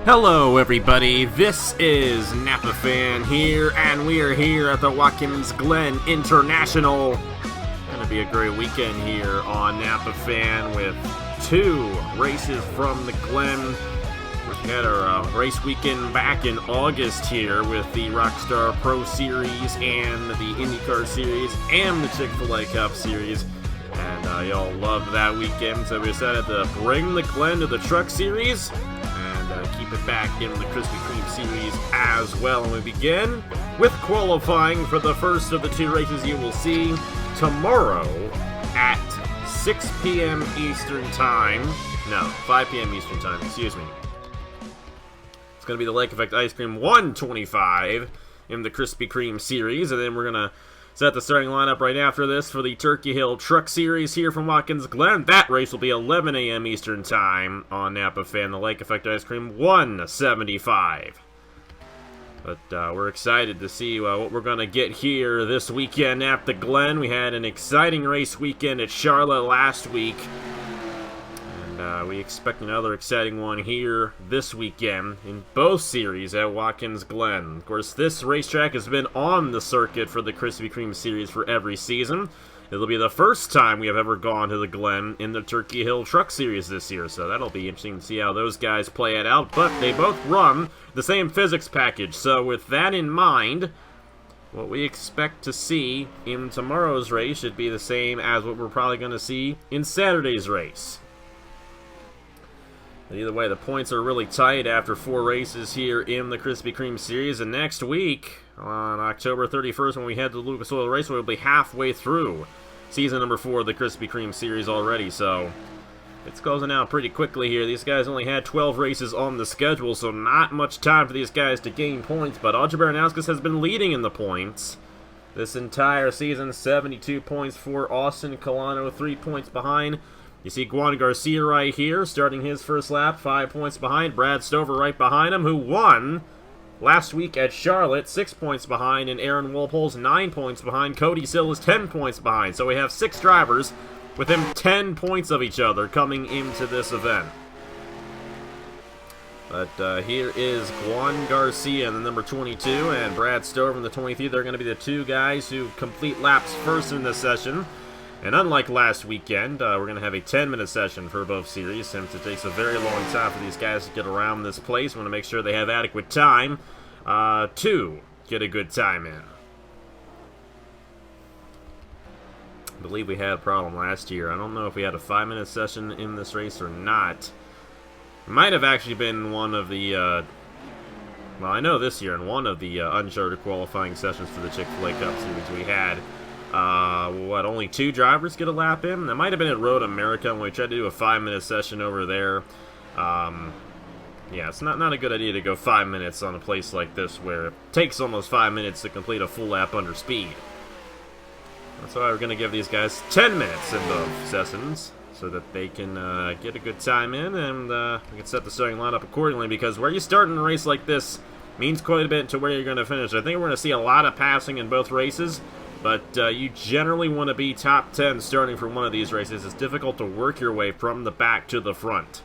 Hello everybody, this is Napa Fan here, and we are here at the Watkins Glen International. Gonna be a great weekend here on Napa Fan with two races from the Glen. We had our race weekend back in August here with the Rockstar Pro Series and the IndyCar Series and the Chick-fil-A Cup Series. And y'all loved that weekend, so we decided to bring the Glen to the Truck Series and keep it back in the Krispy Kreme Series as well. And we begin with qualifying for the first of the two races you will see tomorrow at 6 p.m. Eastern Time. No, 5 p.m. Eastern Time, excuse me. It's going to be the Lake Effect Ice Cream 125 in the Krispy Kreme Series, and then we're going to set the starting lineup right after this for the Turkey Hill Truck Series here from Watkins Glen. That race will be 11 a.m. Eastern Time on Napa Fan, the Lake Effect Ice Cream 175. But we're excited to see what we're going to get here this weekend at the Glen. We had an exciting race weekend at Charlotte last week, and we expect another exciting one here this weekend in both series at Watkins Glen. Of course, this racetrack has been on the circuit for the Krispy Kreme Series for every season. It'll be the first time we have ever gone to the Glen in the Turkey Hill Truck Series this year, so that'll be interesting to see how those guys play it out. But they both run the same physics package, so with that in mind, what we expect to see in tomorrow's race should be the same as what we're probably going to see in Saturday's race. Either way, the points are really tight after 4 races here in the Krispy Kreme Series, and next week, on October 31st, when we head to the Lucas Oil Raceway, we'll be halfway through season number 4 of the Krispy Kreme Series already, so it's closing out pretty quickly here. These guys only had 12 races on the schedule, so not much time for these guys to gain points, but Audrey Baranowskis has been leading in the points this entire season. 72 points for Austin Colano, 3 points behind. You see Juan Garcia right here, starting his first lap, 5 points behind. Brad Stover right behind him, who won last week at Charlotte, 6 points behind. And Aaron Wolpol's 9 points behind. Cody Sill is 10 points behind. So we have 6 drivers within 10 points of each other coming into this event. But here is Juan Garcia in the number 22 and Brad Stover in the 23. They're going to be the two guys who complete laps first in this session. And unlike last weekend, we're going to have a 10-minute session for both series, since it takes a very long time for these guys to get around this place. We want to make sure they have adequate time to get a good time in. I believe we had a problem last year. I don't know if we had a 5-minute session in this race or not. It might have actually been one of the, well, I know this year in one of the uncharted qualifying sessions for the Chick-fil-A Cup Series we had. Only 2 drivers get a lap in? That might have been at Road America when we tried to do a 5-minute session over there. Yeah, it's not a good idea to go 5 minutes on a place like this where it takes almost 5 minutes to complete a full lap under speed. That's why we're going to give these guys 10 minutes in both sessions so that they can get a good time in, and we can set the starting lineup accordingly, because where you start in a race like this means quite a bit to where you're going to finish. I think we're going to see a lot of passing in both races. But you generally want to be top 10 starting for one of these races. It's difficult to work your way from the back to the front.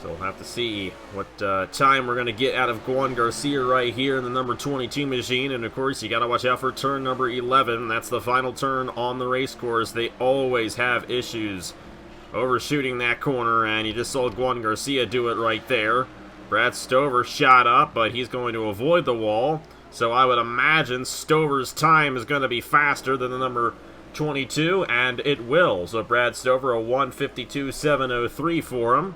So we'll have to see what time we're going to get out of Juan Garcia right here in the number 22 machine. And of course, you got to watch out for turn number 11. That's the final turn on the race course. They always have issues overshooting that corner, and you just saw Juan Garcia do it right there. Brad Stover shot up, but he's going to avoid the wall. So I would imagine Stover's time is going to be faster than the number 22, and it will. So Brad Stover, a 1:52.703 for him.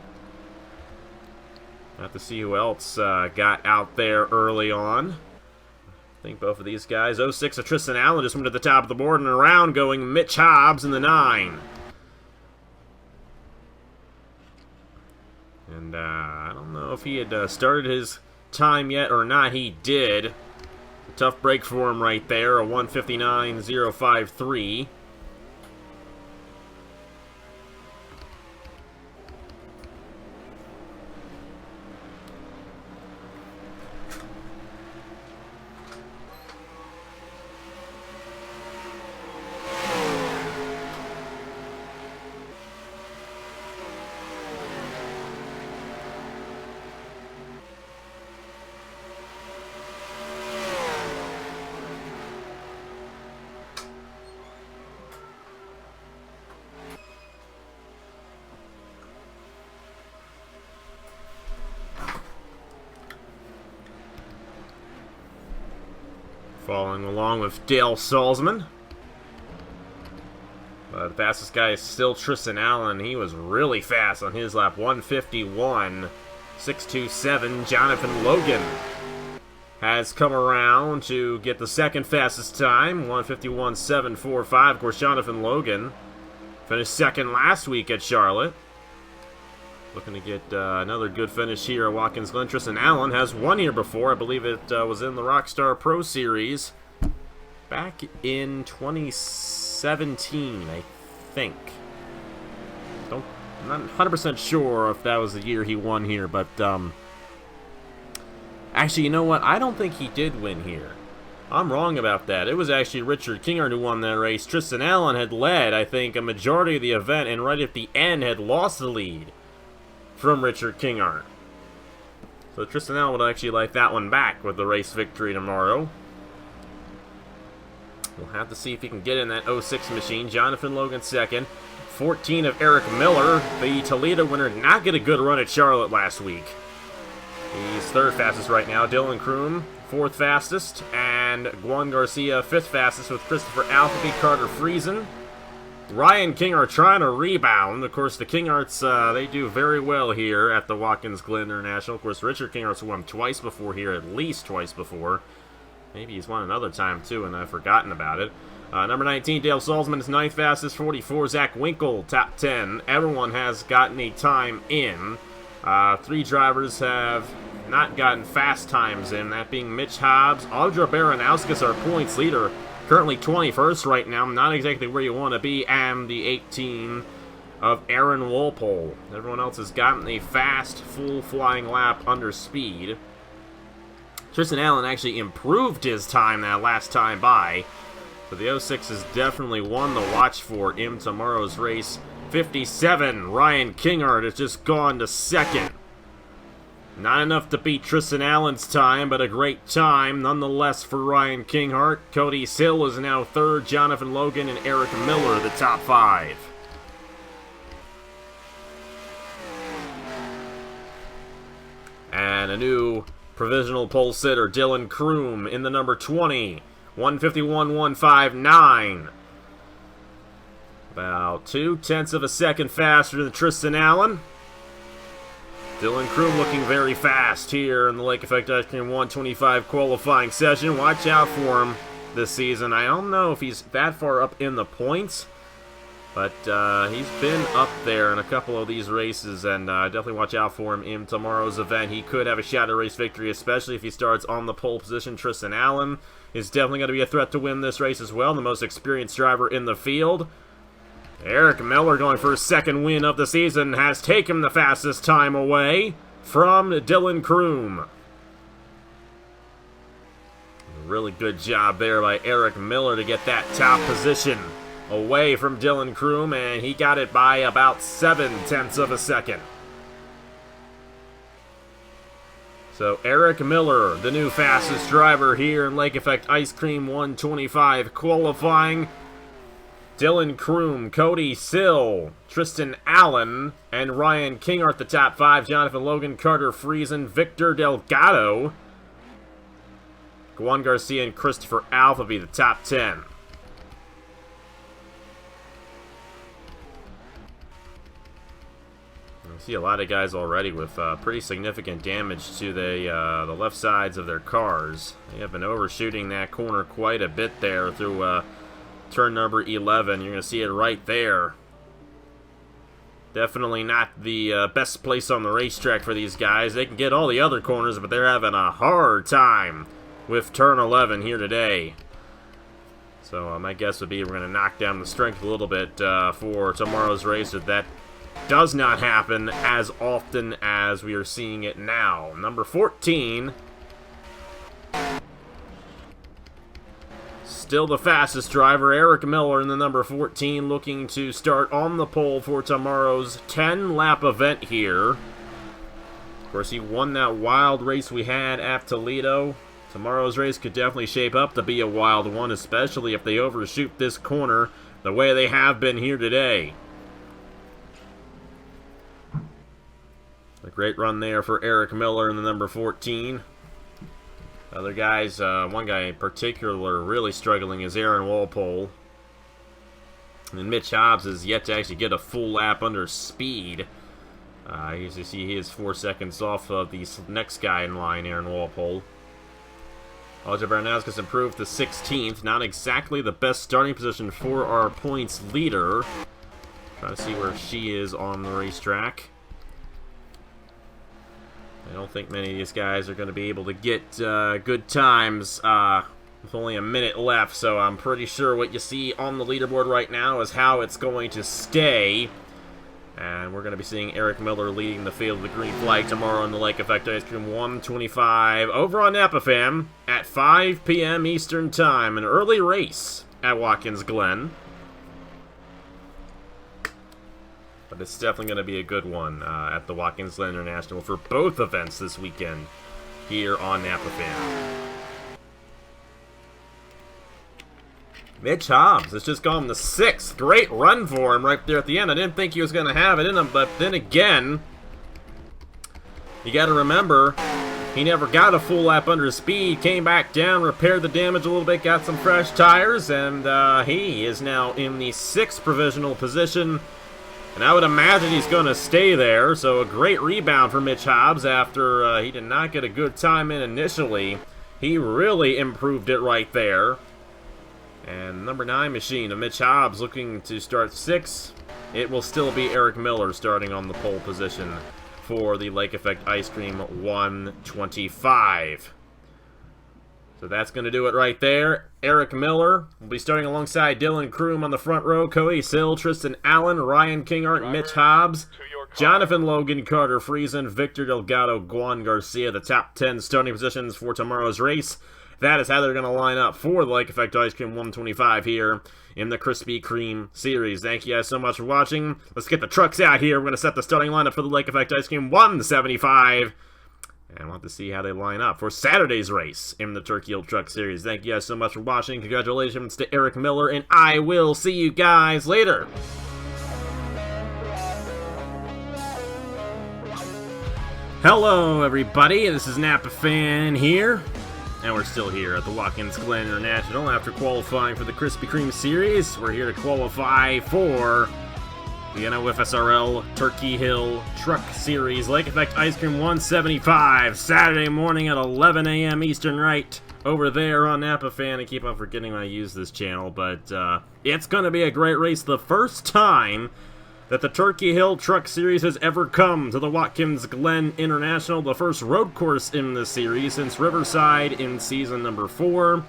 Have to see who else got out there early on. I think both of these guys. 06 of Tristan Allen just went to the top of the board and around going Mitch Hobbs in the 9. And I don't know if he had started his time yet or not. He did. Tough break for him right there, a 1:59.053. Following along with Dale Salzman. The fastest guy is still Tristan Allen. He was really fast on his lap. 151.627. Jonathan Logan has come around to get the second fastest time. 151.745. Of course, Jonathan Logan finished second last week at Charlotte. Looking to get another good finish here at Watkins Glen. Tristan Allen has won here before. I believe it was in the Rockstar Pro Series back in 2017, I think. I'm not 100% sure if that was the year he won here, but actually, you know what? I don't think he did win here. I'm wrong about that. It was actually Richard Kingard who won that race. Tristan Allen had led, I think, a majority of the event, and right at the end had lost the lead from Richard Kingard. So Tristan Allen would actually like that one back with the race victory tomorrow. We'll have to see if he can get in that 06 machine. Jonathan Logan second. 14 of Eric Miller, the Toledo winner, did not get a good run at Charlotte last week. He's third fastest right now. Dylan Kroom, fourth fastest. And Juan Garcia, fifth fastest with Christopher Alphabet, Carter Friesen. Ryan Kingard trying to rebound. Of course, the Kingards, they do very well here at the Watkins Glen International. Of course, Richard Kingard's won twice before here, at least twice before. Maybe he's won another time, too, and I've forgotten about it. Number 19, Dale Salzman is ninth fastest. 44, Zach Winkle, top 10. Everyone has gotten a time in. 3 drivers have not gotten fast times in, that being Mitch Hobbs. Audra Baranowskis, our points leader, currently 21st right now, not exactly where you want to be, and the 18 of Aaron Wolpole. Everyone else has gotten a fast, full flying lap under speed. Tristan Allen actually improved his time that last time by, but the 06 is definitely one to watch for in tomorrow's race. 57, Ryan Kingard has just gone to second. Not enough to beat Tristan Allen's time, but a great time nonetheless for Ryan Kingard. Cody Sill is now third. Jonathan Logan and Eric Miller the top 5. And a new provisional pole sitter, Dylan Kroom in the number 20. 151.159. About 0.2 of a second faster than Tristan Allen. Dylan Kroom looking very fast here in the Lake Effect Ice Cream 125 qualifying session. Watch out for him this season. I don't know if he's that far up in the points, but he's been up there in a couple of these races, and definitely watch out for him in tomorrow's event. He could have a shot at race victory, especially if he starts on the pole position. Tristan Allen is definitely going to be a threat to win this race as well, the most experienced driver in the field. Eric Miller, going for his second win of the season, has taken the fastest time away from Dylan Kroom. Really good job there by Eric Miller to get that top position away from Dylan Kroom, and he got it by about 0.7 of a second. So Eric Miller, the new fastest driver here in Lake Effect Ice Cream 125 qualifying. Dylan Kroom, Cody Sill, Tristan Allen, and Ryan Kingard the top 5. Jonathan Logan, Carter Friesen, Victor Delgado, Juan Garcia, and Christopher Alphabet the top 10. I see a lot of guys already with pretty significant damage to the left sides of their cars. They have been overshooting that corner quite a bit there through turn number 11. You're going to see it right there. Definitely not the best place on the racetrack for these guys. They can get all the other corners, but they're having a hard time with turn 11 here today. So my guess would be we're going to knock down the strength a little bit for tomorrow's race. If that does not happen as often as we are seeing it now. Number 14. Still the fastest driver, Eric Miller in the number 14, looking to start on the pole for tomorrow's 10-lap event here. Of course, he won that wild race we had at Toledo. Tomorrow's race could definitely shape up to be a wild one, especially if they overshoot this corner the way they have been here today. A great run there for Eric Miller in the number 14. Other guys, one guy in particular really struggling is Aaron Walpole. And Mitch Hobbs has yet to actually get a full lap under speed. As you see, he is 4 seconds off of the next guy in line, Aaron Walpole. Audrey Barnowskis improved to 16th. Not exactly the best starting position for our points leader. Trying to see where she is on the racetrack. I don't think many of these guys are going to be able to get good times with only a minute left, so I'm pretty sure what you see on the leaderboard right now is how it's going to stay. And we're going to be seeing Eric Miller leading the field of the green flag tomorrow in the Lake Effect Ice Cream 125 over on NAPAFAM at 5 p.m. Eastern Time. An early race at Watkins Glen. But it's definitely going to be a good one at the Watkins Glen International for both events this weekend here on NAPAFAM. Mitch Hobbs has just gone the 6th. Great run for him right there at the end. I didn't think he was going to have it in him, but then again, you got to remember, he never got a full lap under speed, came back down, repaired the damage a little bit, got some fresh tires, and he is now in the 6th provisional position. And I would imagine he's going to stay there, so a great rebound for Mitch Hobbs after he did not get a good time in initially. He really improved it right there. And number 9 machine of Mitch Hobbs looking to start 6th. It will still be Eric Miller starting on the pole position for the Lake Effect Ice Cream 125. So that's going to do it right there. Eric Miller will be starting alongside Dylan Kroom on the front row. Cody Sill, Tristan Allen, Ryan Kingart, Mitch Hobbs, Jonathan Logan, Carter Friesen, Victor Delgado, Juan Garcia. The top 10 starting positions for tomorrow's race. That is how they're going to line up for the Lake Effect Ice Cream 125 here in the Krispy Kreme series. Thank you guys so much for watching. Let's get the trucks out here. We're going to set the starting lineup for the Lake Effect Ice Cream 175. And we'll have to see how they line up for Saturday's race in the Turkey Hill Truck Series. Thank you guys so much for watching. Congratulations to Eric Miller, and I will see you guys later. Hello, everybody. This is NAPAFAN here. And we're still here at the Watkins Glen International after qualifying for the Krispy Kreme Series. We're here to qualify for the NOFSRL Turkey Hill Truck Series Lake Effect Ice Cream 175, Saturday morning at 11 a.m. Eastern, right over there on NAPAFAN. I keep on forgetting I use this channel, but it's going to be a great race. The first time that the Turkey Hill Truck Series has ever come to the Watkins Glen International, the first road course in the series since Riverside in season number 4.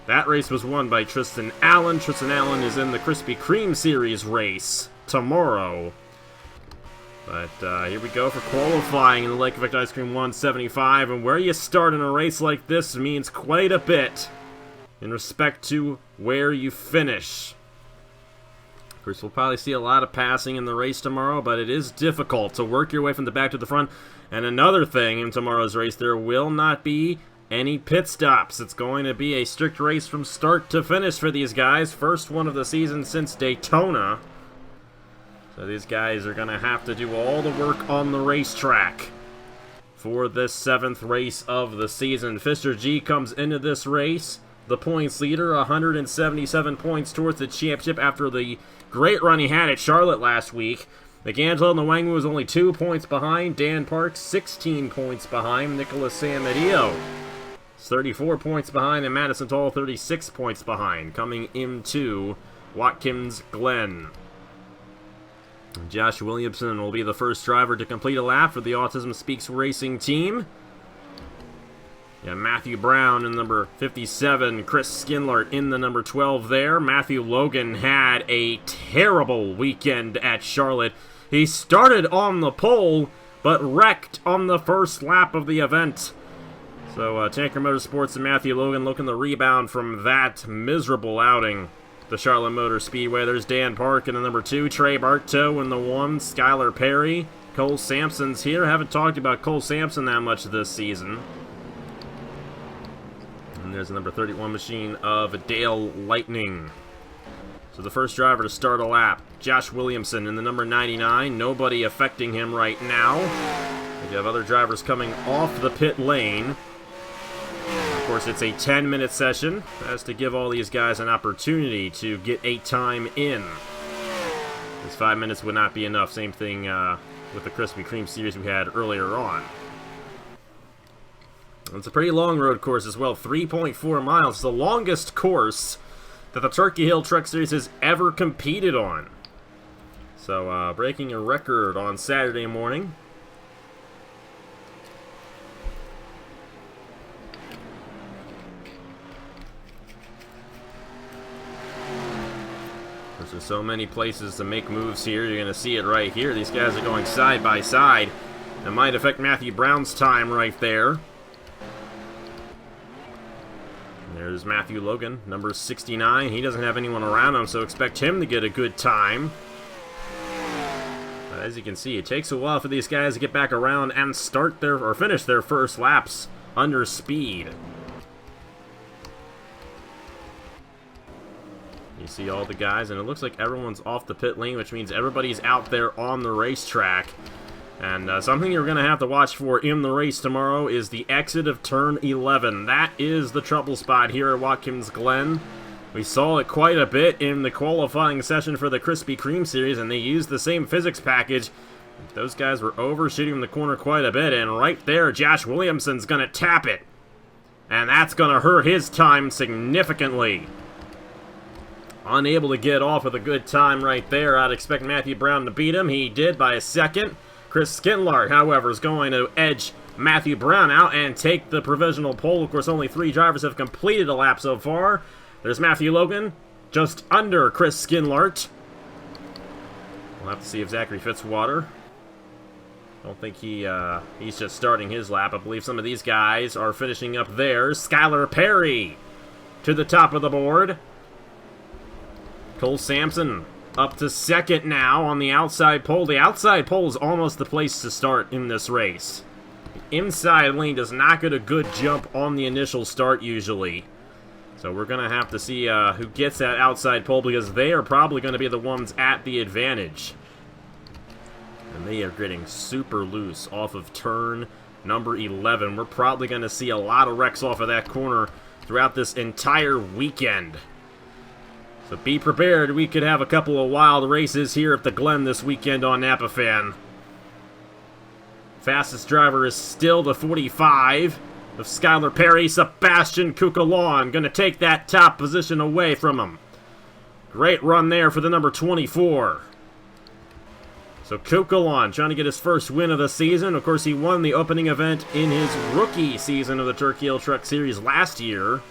That race was won by Tristan Allen. Tristan Allen is in the Krispy Kreme Series race tomorrow. But here we go for qualifying in the Lake Effect Ice Cream 175, and where you start in a race like this means quite a bit in respect to where you finish. Of course, we'll probably see a lot of passing in the race tomorrow, but it is difficult to work your way from the back to the front. And another thing in tomorrow's race, there will not be any pit stops. It's going to be a strict race from start to finish for these guys. First one of the season since Daytona. So these guys are going to have to do all the work on the racetrack for this 7th race of the season. Fisher G comes into this race, the points leader, 177 points towards the championship after the great run he had at Charlotte last week. McAngelo Nwangwu was only 2 points behind. Dan Parks, 16 points behind. Nicholas Samadillo, 34 points behind. And Madison Toll, 36 points behind. Coming into Watkins Glen. Josh Williamson will be the first driver to complete a lap for the Autism Speaks Racing team. Yeah, Matthew Brown in number 57, Chris Skinlart in the number 12 there. Matthew Logan had a terrible weekend at Charlotte. He started on the pole, but wrecked on the first lap of the event. So Tanker Motorsports and Matthew Logan looking to rebound from that miserable outing. The Charlotte Motor Speedway. There's Dan Park in the number 2, Trey Bartow in the 1, Skylar Perry. Cole Sampson's here. Haven't talked about Cole Sampson that much this season. And there's the number 31 machine of Dale Lightning. So the first driver to start a lap, Josh Williamson in the number 99. Nobody affecting him right now. You have other drivers coming off the pit lane. course, it's a 10-minute session, as to give all these guys an opportunity to get a time in. This 5 minutes would not be enough. Same thing with the Krispy Kreme series we had earlier on. It's a pretty long road course as well, 3.4 miles. It's the longest course that the Turkey Hill Truck Series has ever competed on. So, breaking a record on Saturday morning. There's so many places to make moves here. You're going to see it right here. These guys are going side by side. It might affect Matthew Brown's time right there. There's Matthew Logan, number 69. He doesn't have anyone around him, so expect him to get a good time. But as you can see, it takes a while for these guys to get back around and start their, or finish their first laps under speed. You see all the guys, and it looks like everyone's off the pit lane, which means everybody's out there on the racetrack. And something you're going to have to watch for in the race tomorrow is the exit of turn 11. That is the trouble spot here at Watkins Glen. We saw it quite a bit in the qualifying session for the Krispy Kreme series, and they used the same physics package. Those guys were overshooting the corner quite a bit, and right there, Josh Williamson's going to tap it. And that's going to hurt his time significantly. Unable to get off with a good time right there. I'd expect Matthew Brown to beat him. He did by a second. Chris Skinlart, however, is going to edge Matthew Brown out and take the provisional pole. Of course, only 3 drivers have completed a lap so far. There's Matthew Logan, just under Chris Skinlart. We'll have to see if Zachary Fitzwater. Don't think he's just starting his lap. I believe some of these guys are finishing up theirs. Skylar Perry to the top of the board. Cole Sampson up to second now on the outside pole. The outside pole is almost the place to start in this race. The inside lane does not get a good jump on the initial start usually. So we're going to have to see who gets that outside pole, because they are probably going to be the ones at the advantage. And they are getting super loose off of turn number 11. We're probably going to see a lot of wrecks off of that corner throughout this entire weekend. So be prepared. We could have a couple of wild races here at the Glen this weekend on Napa Fan. Fastest driver is still the 45 of Skylar Perry. Sebastian Kukalon going to take that top position away from him. Great run there for the number 24. So Kukalon trying to get his first win of the season. Of course, he won the opening event in his rookie season of the Turkey Hill Truck Series last year.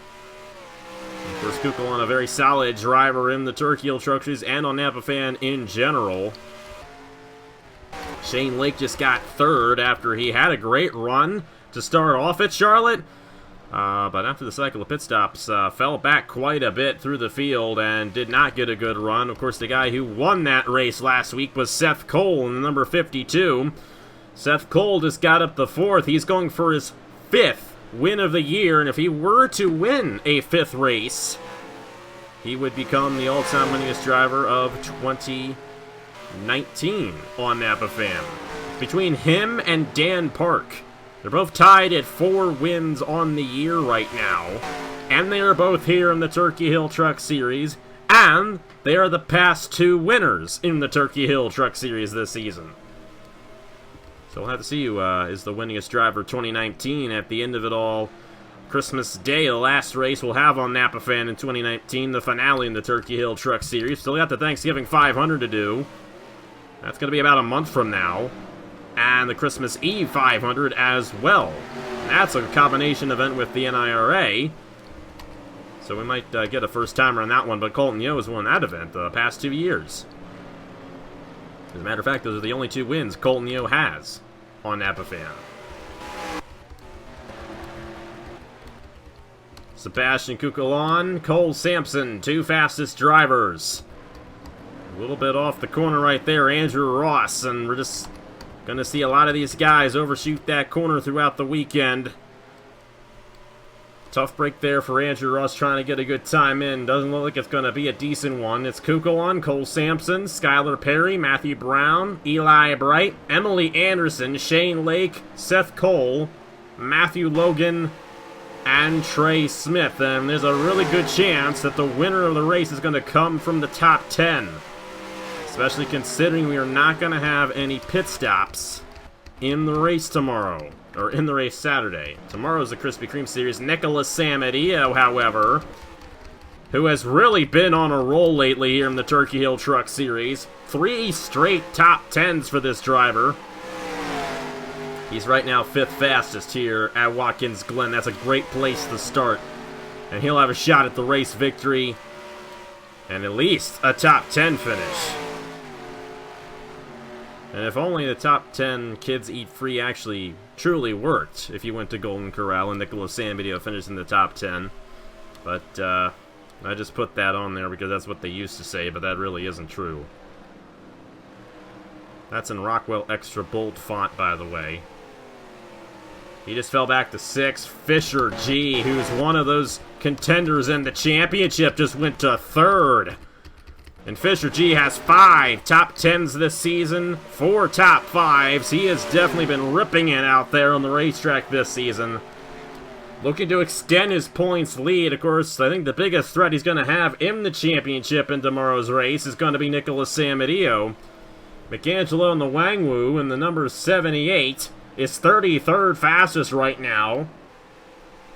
Of course, Kukalon, a very solid driver in the Turkey Hill Truck Series and on Napa Fan in general. Shane Lake just got third after he had a great run to start off at Charlotte. But after the cycle of pit stops, fell back quite a bit through the field and did not get a good run. Of course, the guy who won that race last week was Seth Cole in the number 52. Seth Cole just got up the 4th. He's going for his 5th win of the year, and if he were to win a 5th race, he would become the all-time winningest driver of 2019 on Napa Fan. Between him and Dan Park, they're both tied at 4 wins on the year right now, and they are both here in the Turkey Hill Truck Series, and they are the past 2 winners in the Turkey Hill Truck Series this season. So we'll have to see who is the winningest driver 2019 at the end of it all. Christmas Day, the last race we'll have on Napa Fan in 2019, the finale in the Turkey Hill Truck Series. Still got the Thanksgiving 500 to do. That's going to be about a month from now. And the Christmas Eve 500 as well. And that's a combination event with the NIRA. So we might get a first timer on that one, but Colton Yeo has won that event the past 2 years. As a matter of fact, those are the only 2 wins Colton Yeo has on Napa Fan. Sebastian Kukalon, Cole Sampson, 2 fastest drivers. A little bit off the corner right there, Andrew Ross, and we're just going to see a lot of these guys overshoot that corner throughout the weekend. Tough break there for Andrew Ross trying to get a good time in. Doesn't look like it's going to be a decent one. It's Kukalon, Cole Sampson, Skylar Perry, Matthew Brown, Eli Bright, Emily Anderson, Shane Lake, Seth Cole, Matthew Logan, and Trey Smith. And there's a really good chance that the winner of the race is going to come from the top 10. Especially considering we are not going to have any pit stops in the race tomorrow. Or in the race Saturday. Tomorrow's the Krispy Kreme Series. Nicholas Samadillo, however, who has really been on a roll lately here in the Turkey Hill Truck Series. 3 straight top 10s for this driver. He's right now 5th fastest here at Watkins Glen. That's a great place to start. And he'll have a shot at the race victory. And at least a top 10 finish. And if only the top 10 kids eat free actually truly worked. If you went to Golden Corral and Nicholas Samadillo finished in the top 10. But, I just put that on there because that's what they used to say, but that really isn't true. That's in Rockwell Extra Bold font, by the way. He just fell back to 6th. Fisher G, who's one of those contenders in the championship, just went to 3rd. And Fisher G has 5 top 10s this season, 4 top 5s. He has definitely been ripping it out there on the racetrack this season. Looking to extend his points lead. Of course, I think the biggest threat he's going to have in the championship in tomorrow's race is going to be Nicholas Samadillo. McAngelo and the Wangwu in the number 78 is 33rd fastest right now.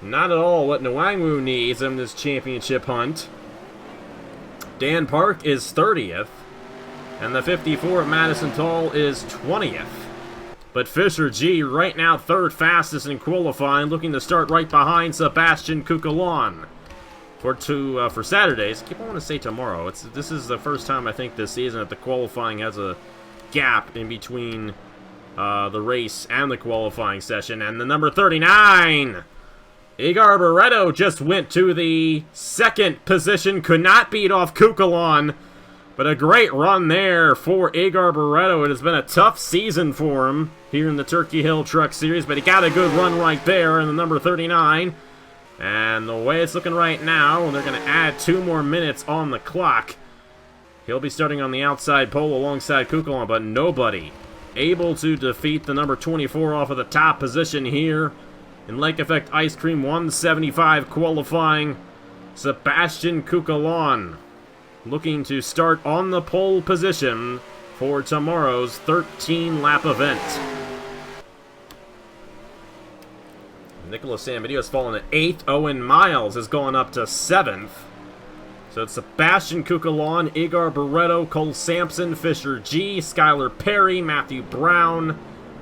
Not at all what Nwangwu needs in this championship hunt. Dan Park is 30th. And the 54 at Madison Toll is 20th. But Fisher G right now 3rd fastest in qualifying, looking to start right behind Sebastian Cucalon. For Saturdays, I keep wanting to say tomorrow. This is the first time I think this season that the qualifying has a gap in between the race and the qualifying session. And the number 39, Igor Barreto just went to the 2nd position, could not beat off Cucalon. But a great run there for Igor Barreto. It has been a tough season for him here in the Turkey Hill Truck Series, but he got a good run right there in the number 39. And the way it's looking right now, they're going to add 2 more minutes on the clock. He'll be starting on the outside pole alongside Cucalon, but nobody able to defeat the number 24 off of the top position here in Lake Effect Ice Cream 175 qualifying. Sebastian Cucalon looking to start on the pole position for tomorrow's 13-lap event. Nicholas Samadillo has fallen to 8th. Owen Miles has gone up to 7th. So it's Sebastian Cucalon, Igor Barreto, Cole Sampson, Fisher G, Skylar Perry, Matthew Brown,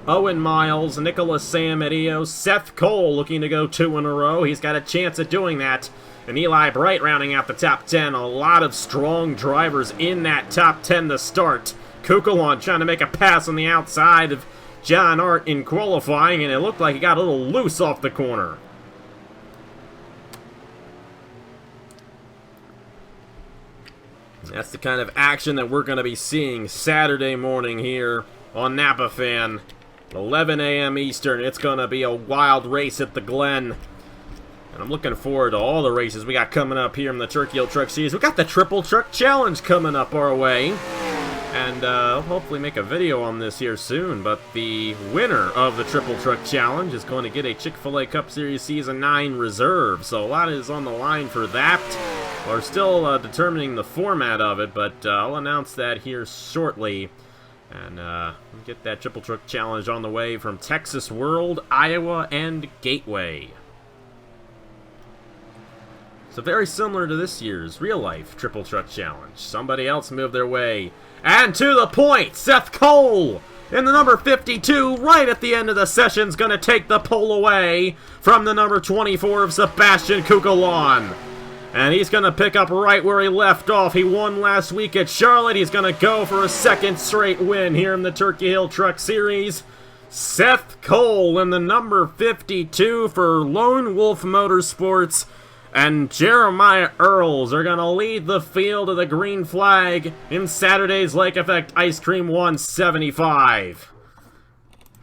Owen Miles, Nicholas Samadillo, Seth Cole looking to go 2 in a row. He's got a chance at doing that. And Eli Bright rounding out the top 10. A lot of strong drivers in that top 10 to start. Cucalon trying to make a pass on the outside of John Art in qualifying, and it looked like he got a little loose off the corner. That's the kind of action that we're going to be seeing Saturday morning here on Napa Fan. 11 a.m. Eastern. It's going to be a wild race at the Glen. And I'm looking forward to all the races we got coming up here in the Turkey Hill Truck Series. We got the Triple Truck Challenge coming up our way. And I'll hopefully make a video on this here soon. But the winner of the Triple Truck Challenge is going to get a Chick-fil-A Cup Series Season 9 reserve. So a lot is on the line for that. We're still determining the format of it, but I'll announce that here shortly. And get that Triple Truck Challenge on the way from Texas World, Iowa, and Gateway. So very similar to this year's real-life Triple Truck Challenge. Somebody else moved their way. And to the point, Seth Cole in the number 52, right at the end of the session, is going to take the pole away from the number 24 of Sebastian Cucalon. And he's going to pick up right where he left off. He won last week at Charlotte. He's going to go for a 2nd straight win here in the Turkey Hill Truck Series. Seth Cole in the number 52 for Lone Wolf Motorsports. And Jeremiah Earls are going to lead the field of the green flag in Saturday's Lake Effect Ice Cream 175.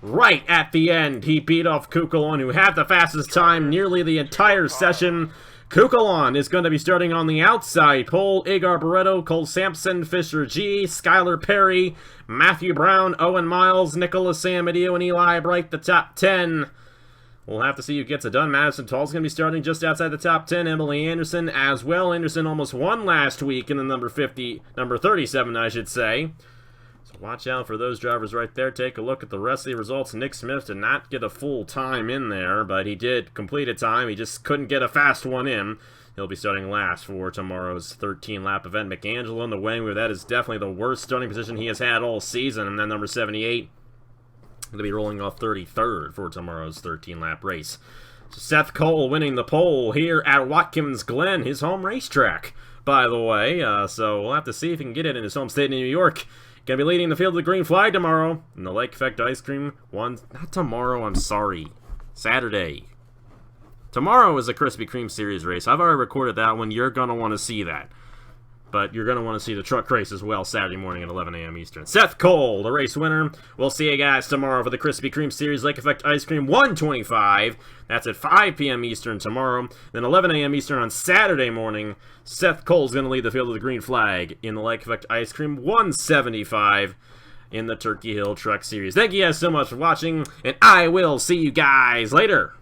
Right at the end, he beat off Cucalon, who had the fastest time nearly the entire session. Cucalon is going to be starting on the outside pole. Igor Barreto, Cole Sampson, Fisher G, Skylar Perry, Matthew Brown, Owen Miles, Nicholas Samadillo, and Eli Bright, the top 10. We'll have to see who gets it done. Madison Tall's going to be starting just outside the top 10. Emily Anderson as well. Anderson almost won last week in the number 37, I should say. So watch out for those drivers right there. Take a look at the rest of the results. Nick Smith did not get a full time in there, but he did complete a time. He just couldn't get a fast one in. He'll be starting last for tomorrow's 13-lap event. McAngelo in the wing, where that is definitely the worst starting position he has had all season. And then number 78. Going to be rolling off 33rd for tomorrow's 13-lap race. So Seth Cole winning the pole here at Watkins Glen, his home racetrack, by the way. So we'll have to see if he can get it in his home state of New York. Going to be leading the field of the green flag tomorrow. And the Lake Effect Ice Cream won. Not tomorrow, I'm sorry. Saturday. Tomorrow is a Krispy Kreme Series race. I've already recorded that one. You're going to want to see that. But you're going to want to see the truck race as well Saturday morning at 11 a.m. Eastern. Seth Cole, the race winner. We'll see you guys tomorrow for the Krispy Kreme Series Lake Effect Ice Cream 125. That's at 5 p.m. Eastern tomorrow. Then 11 a.m. Eastern on Saturday morning. Seth Cole's going to lead the field of the green flag in the Lake Effect Ice Cream 175 in the Turkey Hill Truck Series. Thank you guys so much for watching, and I will see you guys later.